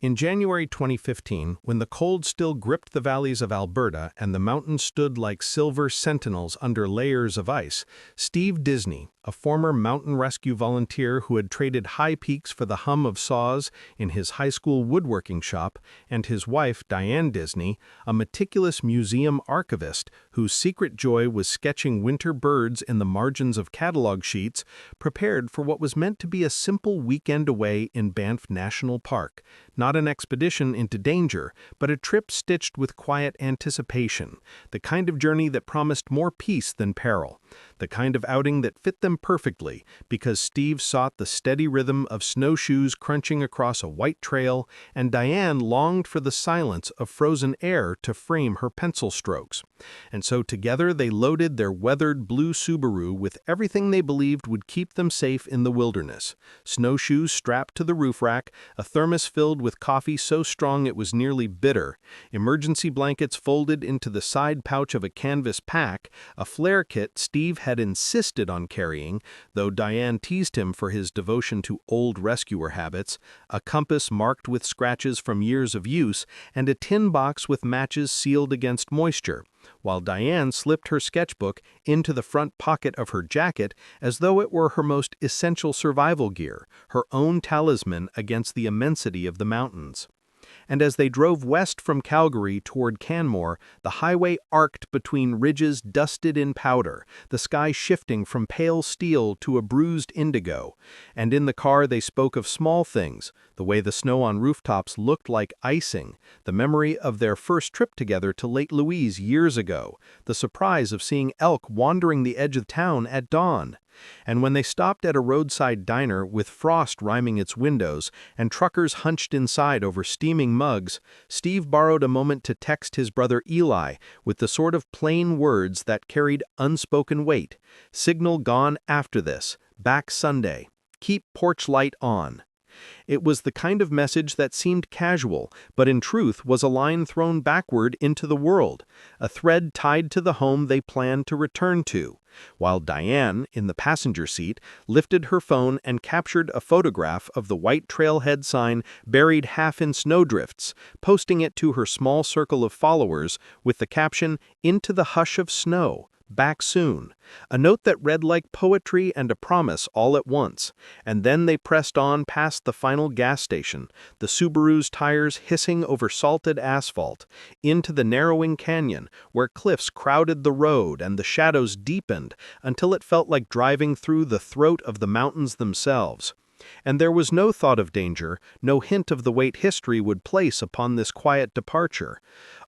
In January 2015, when the cold still gripped the valleys of Alberta and the mountains stood like silver sentinels under layers of ice, Steve Disney, a former mountain rescue volunteer who had traded high peaks for the hum of saws in his high school woodworking shop, and his wife, Diane Disney, a meticulous museum archivist whose secret joy was sketching winter birds in the margins of catalog sheets, prepared for what was meant to be a simple weekend away in Banff National Park. Not an expedition into danger, but a trip stitched with quiet anticipation, the kind of journey that promised more peace than peril, the kind of outing that fit them perfectly, because Steve sought the steady rhythm of snowshoes crunching across a white trail, and Diane longed for the silence of frozen air to frame her pencil strokes. And so together they loaded their weathered blue Subaru with everything they believed would keep them safe in the wilderness: snowshoes strapped to the roof rack, a thermos filled with coffee so strong it was nearly bitter, emergency blankets folded into the side pouch of a canvas pack, a flare kit Steve had insisted on carrying, though Diane teased him for his devotion to old rescuer habits, a compass marked with scratches from years of use, and a tin box with matches sealed against moisture, while Diane slipped her sketchbook into the front pocket of her jacket as though it were her most essential survival gear, her own talisman against the immensity of the mountains. And as they drove west from Calgary toward Canmore, the highway arced between ridges dusted in powder, the sky shifting from pale steel to a bruised indigo. And in the car they spoke of small things, the way the snow on rooftops looked like icing, the memory of their first trip together to Lake Louise years ago, the surprise of seeing elk wandering the edge of town at dawn. And when they stopped at a roadside diner with frost rhyming its windows and truckers hunched inside over steaming mugs, Steve borrowed a moment to text his brother Eli with the sort of plain words that carried unspoken weight. Signal gone after this. Back Sunday. Keep porch light on. It was the kind of message that seemed casual, but in truth was a line thrown backward into the world, a thread tied to the home they planned to return to, while Diane, in the passenger seat, lifted her phone and captured a photograph of the white trailhead sign buried half in snowdrifts, posting it to her small circle of followers with the caption, "Into the hush of snow. Back soon," a note that read like poetry and a promise all at once. And then they pressed on past the final gas station, the Subaru's tires hissing over salted asphalt, into the narrowing canyon where cliffs crowded the road and the shadows deepened until it felt like driving through the throat of the mountains themselves. And there was no thought of danger, no hint of the weight history would place upon this quiet departure.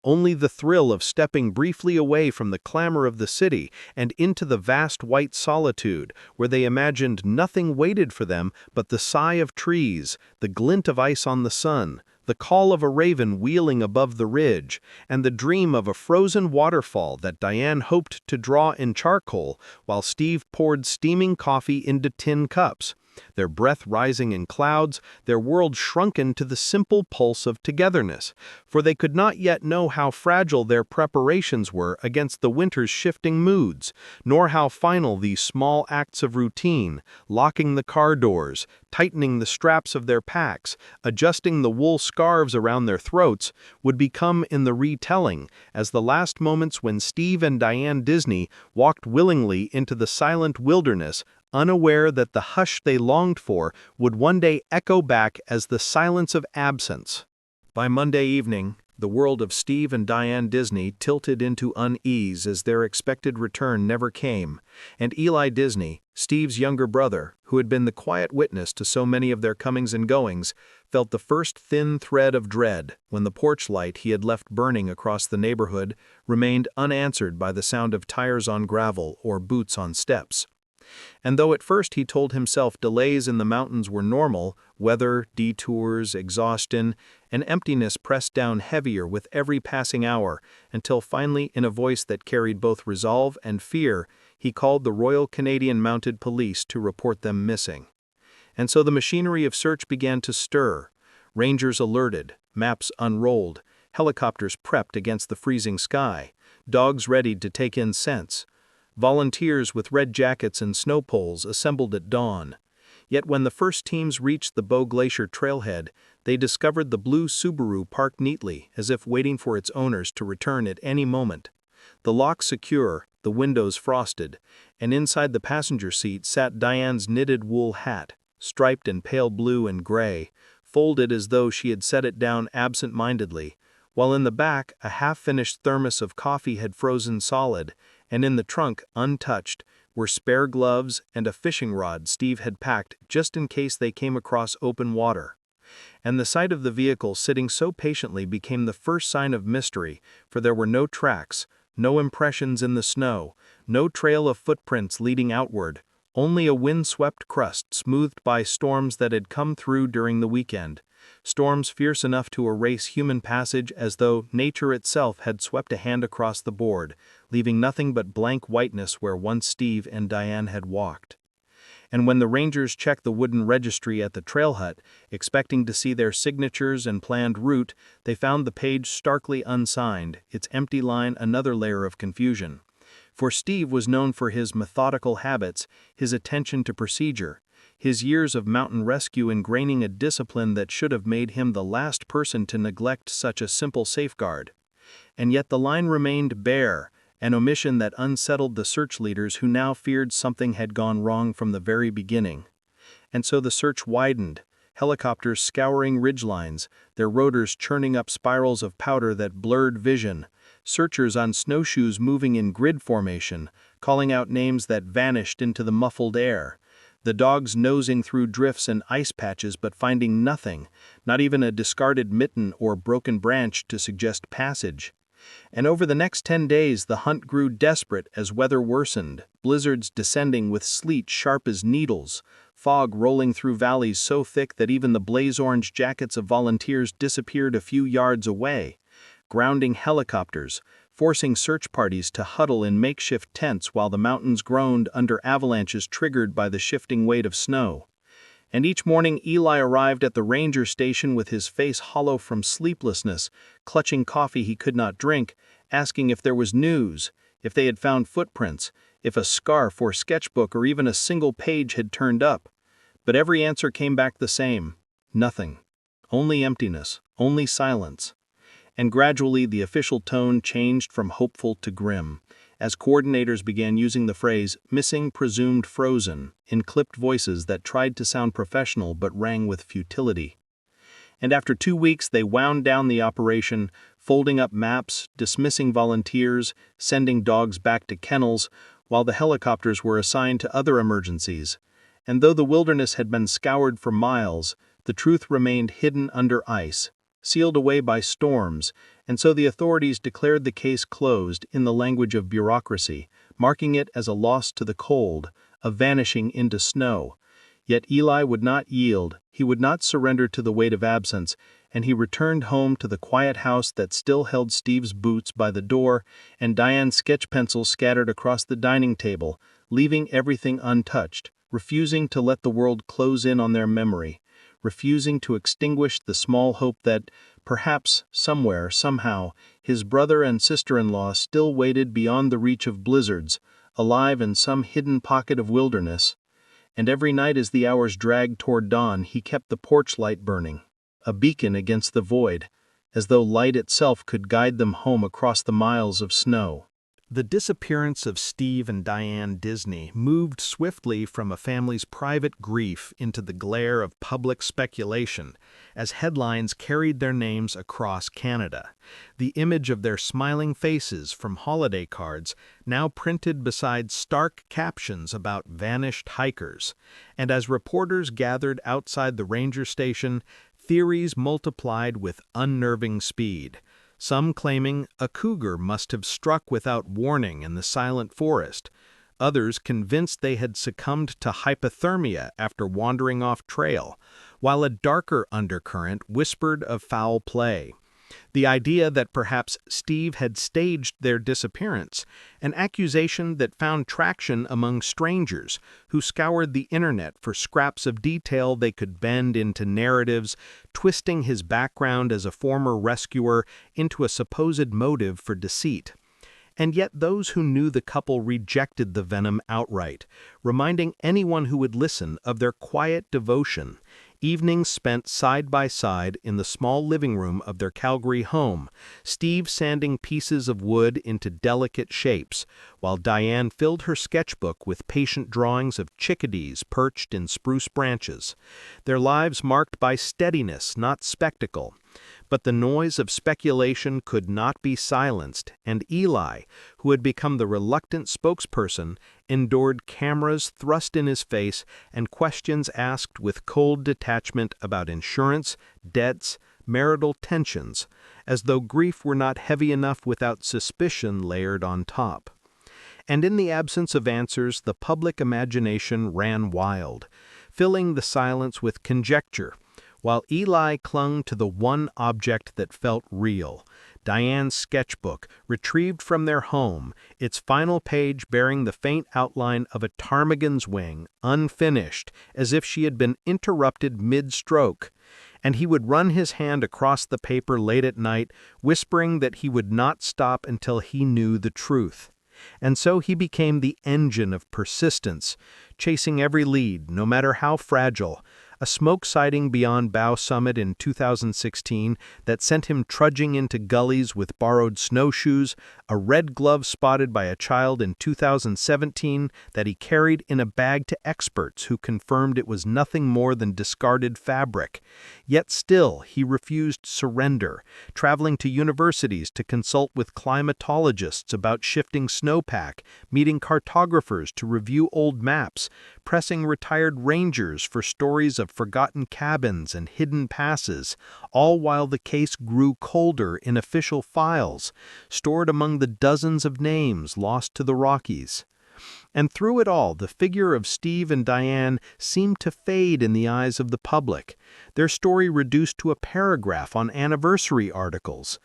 Only the thrill of stepping briefly away from the clamor of the city and into the vast white solitude, where they imagined nothing waited for them but the sigh of trees, the glint of ice on the sun, the call of a raven wheeling above the ridge, and the dream of a frozen waterfall that Diane hoped to draw in charcoal while Steve poured steaming coffee into tin cups. Their breath rising in clouds, their world shrunken to the simple pulse of togetherness, for they could not yet know how fragile their preparations were against the winter's shifting moods, nor how final these small acts of routine, locking the car doors, tightening the straps of their packs, adjusting the wool scarves around their throats, would become in the retelling, as the last moments when Steve and Diane Disney walked willingly into the silent wilderness, unaware that the hush they longed for would one day echo back as the silence of absence. By Monday evening, the world of Steve and Diane Disney tilted into unease as their expected return never came, and Eli Disney, Steve's younger brother, who had been the quiet witness to so many of their comings and goings, felt the first thin thread of dread when the porch light he had left burning across the neighborhood remained unanswered by the sound of tires on gravel or boots on steps. And though at first he told himself delays in the mountains were normal, weather, detours, exhaustion, an emptiness pressed down heavier with every passing hour, until finally, in a voice that carried both resolve and fear, he called the Royal Canadian Mounted Police to report them missing. And so the machinery of search began to stir. Rangers alerted, maps unrolled, helicopters prepped against the freezing sky, dogs readied to take in scents. Volunteers with red jackets and snow poles assembled at dawn. Yet when the first teams reached the Bow Glacier trailhead, they discovered the blue Subaru parked neatly, as if waiting for its owners to return at any moment. The lock secure, the windows frosted, and inside the passenger seat sat Diane's knitted wool hat, striped in pale blue and gray, folded as though she had set it down absent-mindedly, while in the back a half-finished thermos of coffee had frozen solid, and in the trunk, untouched, were spare gloves and a fishing rod Steve had packed just in case they came across open water. And the sight of the vehicle sitting so patiently became the first sign of mystery, for there were no tracks, no impressions in the snow, no trail of footprints leading outward, only a wind-swept crust smoothed by storms that had come through during the weekend, storms fierce enough to erase human passage as though nature itself had swept a hand across the board, leaving nothing but blank whiteness where once Steve and Diane had walked. And when the rangers checked the wooden registry at the trail hut, expecting to see their signatures and planned route, they found the page starkly unsigned, its empty line another layer of confusion. For Steve was known for his methodical habits, his attention to procedure, his years of mountain rescue ingraining a discipline that should have made him the last person to neglect such a simple safeguard. And yet the line remained bare, an omission that unsettled the search leaders who now feared something had gone wrong from the very beginning. And so the search widened, helicopters scouring ridgelines, their rotors churning up spirals of powder that blurred vision, searchers on snowshoes moving in grid formation, calling out names that vanished into the muffled air, the dogs nosing through drifts and ice patches but finding nothing, not even a discarded mitten or broken branch to suggest passage. And over the next 10 days the hunt grew desperate as weather worsened, blizzards descending with sleet sharp as needles, fog rolling through valleys so thick that even the blaze-orange jackets of volunteers disappeared a few yards away, grounding helicopters, forcing search parties to huddle in makeshift tents while the mountains groaned under avalanches triggered by the shifting weight of snow. And each morning Eli arrived at the ranger station with his face hollow from sleeplessness, clutching coffee he could not drink, asking if there was news, if they had found footprints, if a scarf or sketchbook or even a single page had turned up. But every answer came back the same: nothing. Only emptiness, only silence. And gradually the official tone changed from hopeful to grim, as coordinators began using the phrase "missing, presumed frozen" in clipped voices that tried to sound professional but rang with futility. And after 2 weeks they wound down the operation, folding up maps, dismissing volunteers, sending dogs back to kennels, while the helicopters were assigned to other emergencies. And though the wilderness had been scoured for miles, the truth remained hidden under ice, sealed away by storms, and so the authorities declared the case closed in the language of bureaucracy, marking it as a loss to the cold, a vanishing into snow. Yet Eli would not yield, he would not surrender to the weight of absence, and he returned home to the quiet house that still held Steve's boots by the door and Diane's sketch pencils scattered across the dining table, leaving everything untouched, refusing to let the world close in on their memory, refusing to extinguish the small hope that, perhaps, somewhere, somehow, his brother and sister-in-law still waited beyond the reach of blizzards, alive in some hidden pocket of wilderness. And every night as the hours dragged toward dawn he kept the porch light burning, a beacon against the void, as though light itself could guide them home across the miles of snow. The disappearance of Steve and Diane Disney moved swiftly from a family's private grief into the glare of public speculation as headlines carried their names across Canada. The image of their smiling faces from holiday cards now printed beside stark captions about vanished hikers. And as reporters gathered outside the ranger station, theories multiplied with unnerving speed. Some claiming a cougar must have struck without warning in the silent forest, others convinced they had succumbed to hypothermia after wandering off trail, while a darker undercurrent whispered of foul play. The idea that perhaps Steve had staged their disappearance, an accusation that found traction among strangers who scoured the internet for scraps of detail they could bend into narratives, twisting his background as a former rescuer into a supposed motive for deceit. And yet those who knew the couple rejected the venom outright, reminding anyone who would listen of their quiet devotion. Evenings spent side by side in the small living room of their Calgary home, Steve sanding pieces of wood into delicate shapes, while Diane filled her sketchbook with patient drawings of chickadees perched in spruce branches. Their lives marked by steadiness, not spectacle. But the noise of speculation could not be silenced, and Eli, who had become the reluctant spokesperson, endured cameras thrust in his face and questions asked with cold detachment about insurance, debts, marital tensions, as though grief were not heavy enough without suspicion layered on top. And in the absence of answers, the public imagination ran wild, filling the silence with conjecture, while Eli clung to the one object that felt real, Diane's sketchbook, retrieved from their home, its final page bearing the faint outline of a ptarmigan's wing, unfinished, as if she had been interrupted mid-stroke. And he would run his hand across the paper late at night, whispering that he would not stop until he knew the truth. And so he became the engine of persistence, chasing every lead, no matter how fragile. A smoke sighting beyond Bow Summit in 2016 that sent him trudging into gullies with borrowed snowshoes, a red glove spotted by a child in 2017 that he carried in a bag to experts who confirmed it was nothing more than discarded fabric. Yet still, he refused surrender, traveling to universities to consult with climatologists about shifting snowpack, meeting cartographers to review old maps, pressing retired rangers for stories of forgotten cabins and hidden passes, all while the case grew colder in official files, stored among the dozens of names lost to the Rockies. And through it all, the figure of Steve and Diane seemed to fade in the eyes of the public, their story reduced to a paragraph on anniversary articles.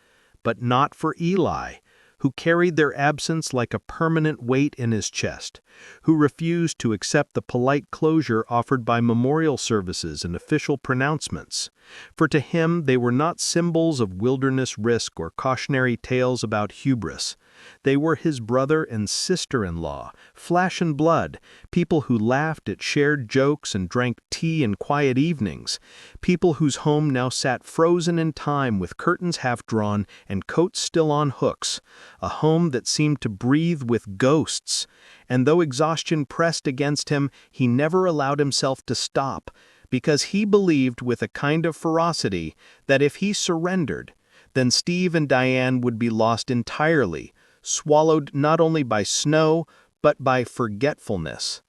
But not for Eli, who carried their absence like a permanent weight in his chest, who refused to accept the polite closure offered by memorial services and official pronouncements. For to him they were not symbols of wilderness risk or cautionary tales about hubris. They were his brother and sister-in-law, flesh and blood, people who laughed at shared jokes and drank tea in quiet evenings, people whose home now sat frozen in time with curtains half drawn and coats still on hooks, a home that seemed to breathe with ghosts. And though exhaustion pressed against him, he never allowed himself to stop, because he believed with a kind of ferocity that if he surrendered, then Steve and Diane would be lost entirely, swallowed not only by snow, but by forgetfulness.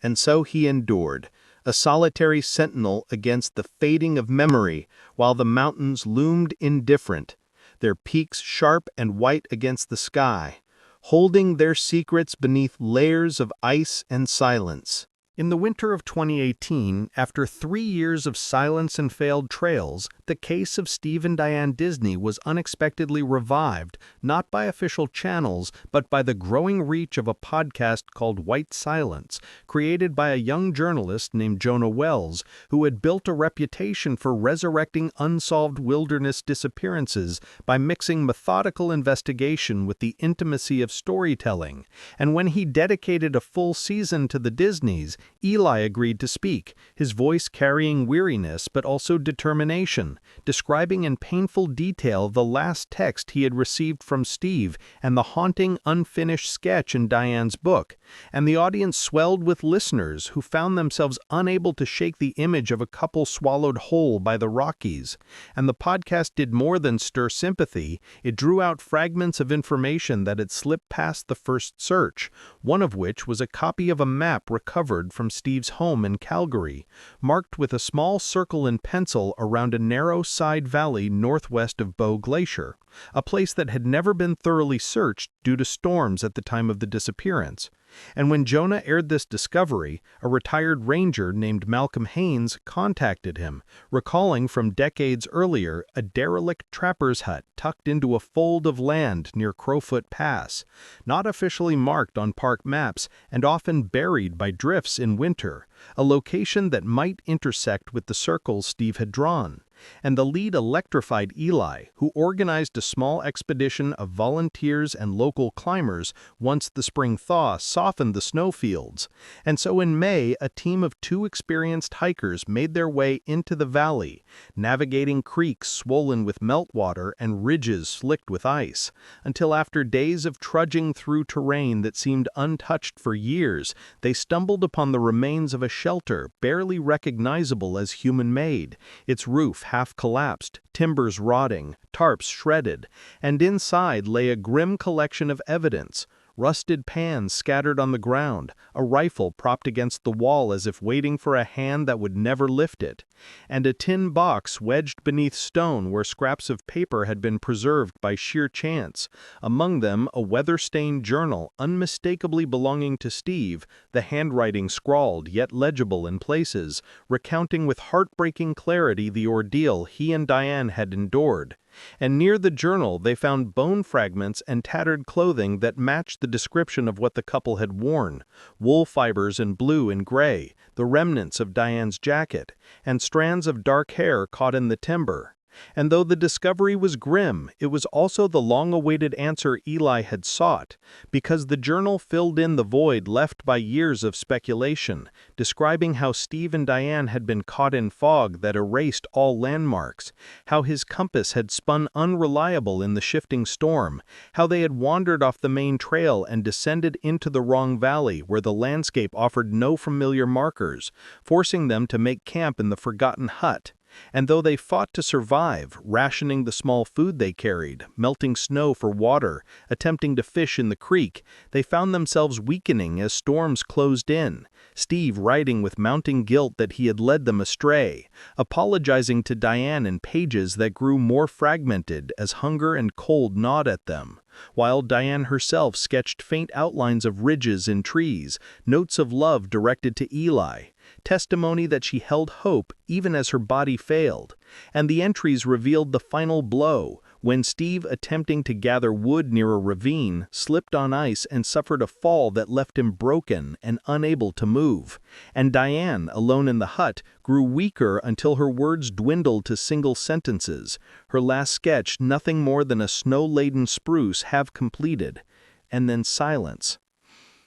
And so he endured, a solitary sentinel against the fading of memory, while the mountains loomed indifferent, their peaks sharp and white against the sky, holding their secrets beneath layers of ice and silence. In the winter of 2018, after 3 years of silence and failed trails, the case of Steve and Diane Disney was unexpectedly revived, not by official channels, but by the growing reach of a podcast called White Silence, created by a young journalist named Jonah Wells, who had built a reputation for resurrecting unsolved wilderness disappearances by mixing methodical investigation with the intimacy of storytelling. And when he dedicated a full season to the Disneys, Eli agreed to speak, his voice carrying weariness but also determination, describing in painful detail the last text he had received from Steve and the haunting unfinished sketch in Diane's book. And the audience swelled with listeners who found themselves unable to shake the image of a couple swallowed whole by the Rockies. And the podcast did more than stir sympathy, it drew out fragments of information that had slipped past the first search, one of which was a copy of a map recovered from Steve's home in Calgary, marked with a small circle in pencil around a narrow side valley northwest of Bow Glacier, a place that had never been thoroughly searched due to storms at the time of the disappearance. And when Jonah aired this discovery, a retired ranger named Malcolm Haynes contacted him, recalling from decades earlier a derelict trapper's hut tucked into a fold of land near Crowfoot Pass, not officially marked on park maps and often buried by drifts in winter, a location that might intersect with the circles Steve had drawn. and the lead electrified Eli, who organized a small expedition of volunteers and local climbers once the spring thaw softened the snowfields. And so in May, a team of 2 experienced hikers made their way into the valley, navigating creeks swollen with meltwater and ridges slicked with ice, until after days of trudging through terrain that seemed untouched for years, they stumbled upon the remains of a shelter barely recognizable as human-made, its roof half collapsed, timbers rotting, tarps shredded, and inside lay a grim collection of evidence: rusted pans scattered on the ground, a rifle propped against the wall as if waiting for a hand that would never lift it, and a tin box wedged beneath stone where scraps of paper had been preserved by sheer chance, among them a weather-stained journal unmistakably belonging to Steve, the handwriting scrawled yet legible in places, recounting with heartbreaking clarity the ordeal he and Diane had endured. And near the journal they found bone fragments and tattered clothing that matched the description of what the couple had worn: wool fibers in blue and gray, the remnants of Diane's jacket, and strands of dark hair caught in the timber. And though the discovery was grim, it was also the long-awaited answer Eli had sought, because the journal filled in the void left by years of speculation, describing how Steve and Diane had been caught in fog that erased all landmarks, how his compass had spun unreliable in the shifting storm, how they had wandered off the main trail and descended into the wrong valley where the landscape offered no familiar markers, forcing them to make camp in the forgotten hut. And though they fought to survive, rationing the small food they carried, melting snow for water, attempting to fish in the creek, they found themselves weakening as storms closed in, Steve writing with mounting guilt that he had led them astray, apologizing to Diane in pages that grew more fragmented as hunger and cold gnawed at them, while Diane herself sketched faint outlines of ridges and trees, notes of love directed to Eli, testimony that she held hope even as her body failed. And the entries revealed the final blow, when Steve, attempting to gather wood near a ravine, slipped on ice and suffered a fall that left him broken and unable to move. And Diane, alone in the hut, grew weaker until her words dwindled to single sentences, her last sketch nothing more than a snow-laden spruce half completed. And then silence.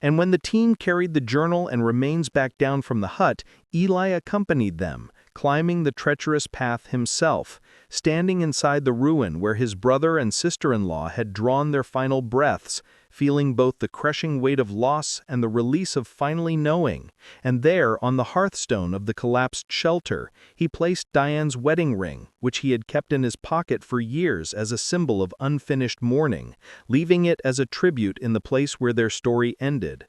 And when the team carried the journal and remains back down from the hut, Eli accompanied them, climbing the treacherous path himself, standing inside the ruin where his brother and sister-in-law had drawn their final breaths, feeling both the crushing weight of loss and the release of finally knowing. And there, on the hearthstone of the collapsed shelter, he placed Diane's wedding ring, which he had kept in his pocket for years as a symbol of unfinished mourning, leaving it as a tribute in the place where their story ended.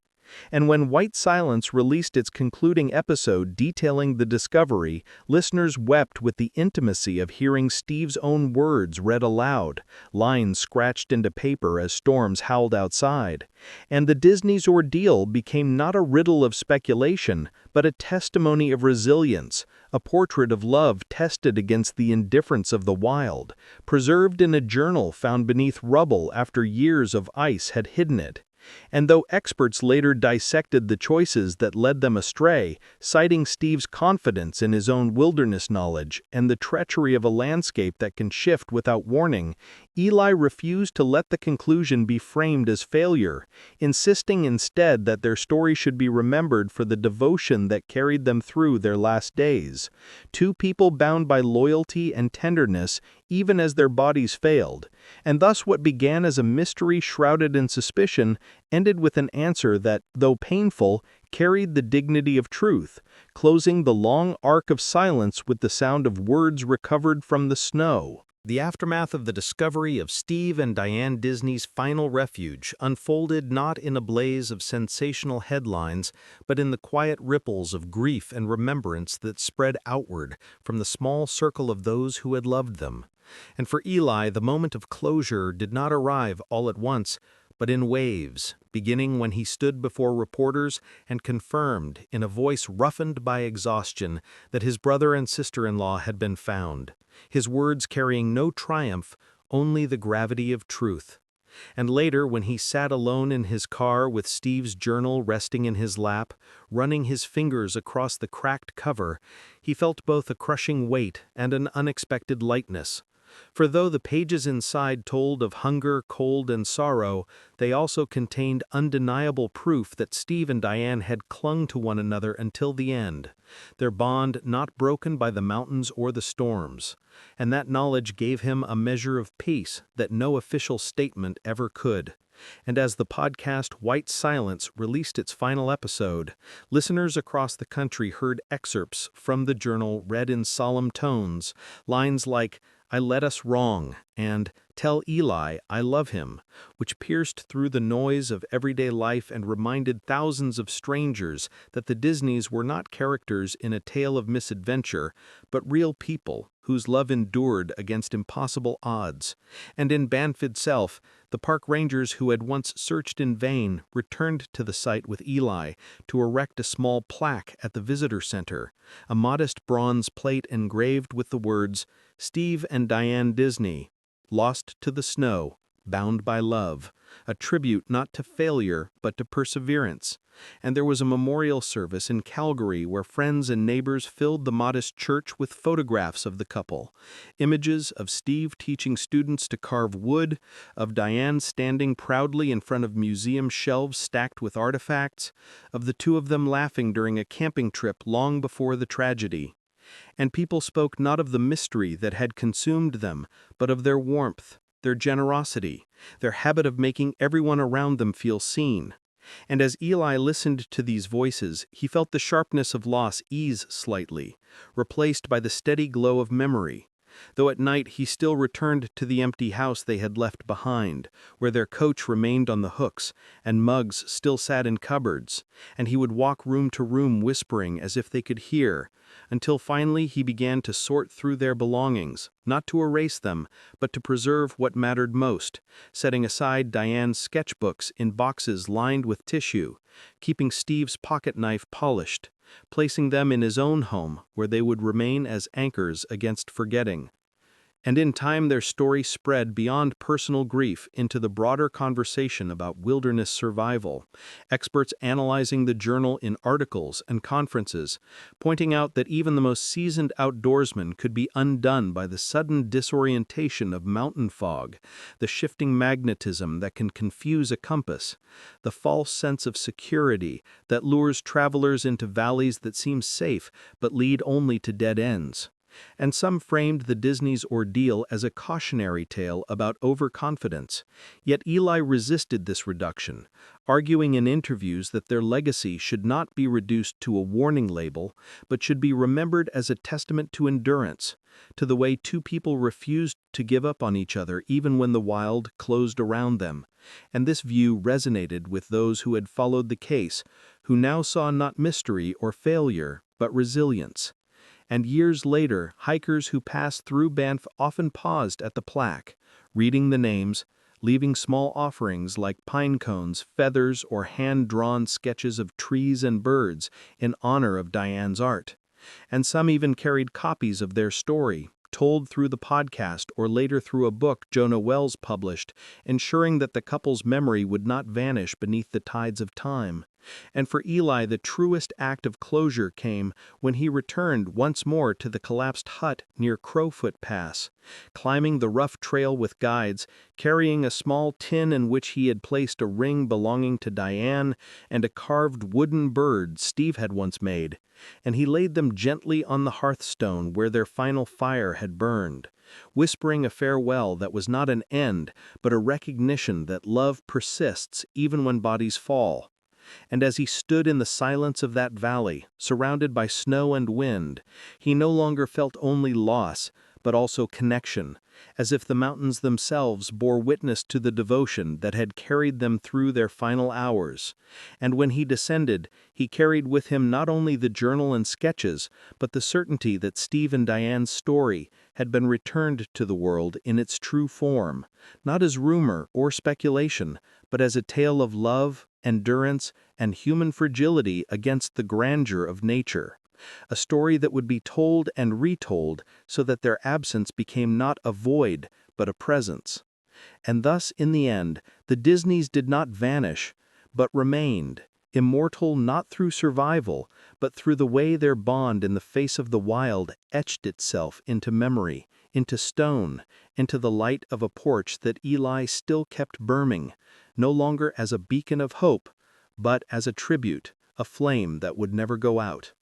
And when White Silence released its concluding episode detailing the discovery, listeners wept with the intimacy of hearing Steve's own words read aloud, lines scratched into paper as storms howled outside. And the Disney's ordeal became not a riddle of speculation, but a testimony of resilience, a portrait of love tested against the indifference of the wild, preserved in a journal found beneath rubble after years of ice had hidden it. And though experts later dissected the choices that led them astray, citing Steve's confidence in his own wilderness knowledge and the treachery of a landscape that can shift without warning, Eli refused to let the conclusion be framed as failure, insisting instead that their story should be remembered for the devotion that carried them through their last days. 2 people bound by loyalty and tenderness even as their bodies failed, and thus what began as a mystery shrouded in suspicion ended with an answer that, though painful, carried the dignity of truth, closing the long arc of silence with the sound of words recovered from the snow. The aftermath of the discovery of Steve and Diane Disney's final refuge unfolded not in a blaze of sensational headlines, but in the quiet ripples of grief and remembrance that spread outward from the small circle of those who had loved them. And for Eli, the moment of closure did not arrive all at once, but in waves, beginning when he stood before reporters and confirmed, in a voice roughened by exhaustion, that his brother and sister-in-law had been found, his words carrying no triumph, only the gravity of truth. And later, when he sat alone in his car with Steve's journal resting in his lap, running his fingers across the cracked cover, he felt both a crushing weight and an unexpected lightness. For though the pages inside told of hunger, cold, and sorrow, they also contained undeniable proof that Steve and Diane had clung to one another until the end, their bond not broken by the mountains or the storms. And that knowledge gave him a measure of peace that no official statement ever could. And as the podcast White Silence released its final episode, listeners across the country heard excerpts from the journal read in solemn tones, lines like, "I led us wrong," and "Tell Eli I love him," which pierced through the noise of everyday life and reminded thousands of strangers that the Disneys were not characters in a tale of misadventure, but real people whose love endured against impossible odds. And in Banff itself, the park rangers who had once searched in vain returned to the site with Eli to erect a small plaque at the visitor center, a modest bronze plate engraved with the words, "Steve and Diane Disney, lost to the snow, bound by love," a tribute not to failure but to perseverance. And there was a memorial service in Calgary where friends and neighbors filled the modest church with photographs of the couple, images of Steve teaching students to carve wood, of Diane standing proudly in front of museum shelves stacked with artifacts, of the two of them laughing during a camping trip long before the tragedy. And people spoke not of the mystery that had consumed them, but of their warmth, their generosity, their habit of making everyone around them feel seen. And as Eli listened to these voices, he felt the sharpness of loss ease slightly, replaced by the steady glow of memory. Though at night he still returned to the empty house they had left behind, where their coach remained on the hooks, and mugs still sat in cupboards, and he would walk room to room whispering as if they could hear, until finally he began to sort through their belongings, not to erase them, but to preserve what mattered most, setting aside Diane's sketchbooks in boxes lined with tissue, keeping Steve's pocket knife polished, placing them in his own home where they would remain as anchors against forgetting. And in time their story spread beyond personal grief into the broader conversation about wilderness survival, experts analyzing the journal in articles and conferences, pointing out that even the most seasoned outdoorsman could be undone by the sudden disorientation of mountain fog, the shifting magnetism that can confuse a compass, the false sense of security that lures travelers into valleys that seem safe but lead only to dead ends. And some framed the Disney's ordeal as a cautionary tale about overconfidence. Yet Eli resisted this reduction, arguing in interviews that their legacy should not be reduced to a warning label, but should be remembered as a testament to endurance, to the way two people refused to give up on each other even when the wild closed around them. And this view resonated with those who had followed the case, who now saw not mystery or failure, but resilience. And years later, hikers who passed through Banff often paused at the plaque, reading the names, leaving small offerings like pine cones, feathers, or hand-drawn sketches of trees and birds in honor of Diane's art. And some even carried copies of their story, told through the podcast or later through a book Jonah Wells published, ensuring that the couple's memory would not vanish beneath the tides of time. And for Eli, the truest act of closure came when he returned once more to the collapsed hut near Crowfoot Pass, climbing the rough trail with guides, carrying a small tin in which he had placed a ring belonging to Diane and a carved wooden bird Steve had once made, and he laid them gently on the hearthstone where their final fire had burned, whispering a farewell that was not an end, but a recognition that love persists even when bodies fall. And as he stood in the silence of that valley, surrounded by snow and wind, he no longer felt only loss, but also connection, as if the mountains themselves bore witness to the devotion that had carried them through their final hours. And when he descended, he carried with him not only the journal and sketches, but the certainty that Steve and Diane's story had been returned to the world in its true form, not as rumor or speculation, but as a tale of love, endurance, and human fragility against the grandeur of nature. A story that would be told and retold so that their absence became not a void, but a presence. And thus, in the end, the Disneys did not vanish, but remained, immortal not through survival, but through the way their bond in the face of the wild etched itself into memory, into stone, into the light of a porch that Eli still kept burning, no longer as a beacon of hope, but as a tribute, a flame that would never go out.